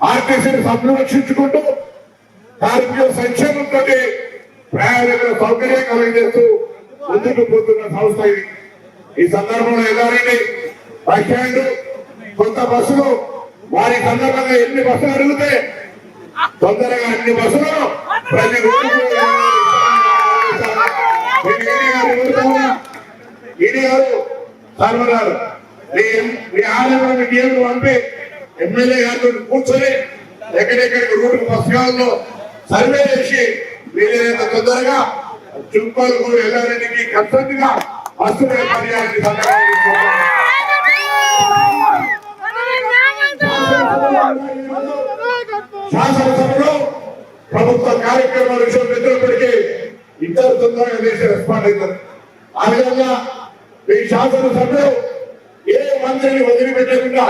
ఆర్టీసీని సంరక్షించుకుంటూ కార్మికుల సంక్షేమంతో ప్రయాణికుల సౌకర్యం కలిగజేస్తూ ముందుకు పోతున్న సంస్థ ఇది. ఈ సందర్భంలో ఎల్లారెడ్డి బస్ స్టాండ్ కొత్త బస్సులు వారి సందర్భంగా ఎన్ని బస్సులు అడిగితే తొందరగా అన్ని బస్సులు ప్రతి ఈడీ గారు సర్వరాలు మీ ఆలయంలో గేమ్లు పంపి ఎమ్మెల్యే గారితో కూర్చొని ఎక్కడెక్కడికి రూట్ పుస్తకాల్లో సర్వే చేసి వీలైనంత తొందరగా చుక్కలకు ఎల్లారెడ్డికి కన్సల్ట్ గా వస్తున్న పర్యాన్ని శాసనసభలో ప్రభుత్వ కార్యక్రమాల విషయం పెద్దప్పటికీ ఇద్దరు తొందరగా దేశ రెస్పాండ్ అవుతారు. ఆ విధంగా ఈ శాసనసభలో ఏ మంత్రిని వదిలిపెట్టకుండా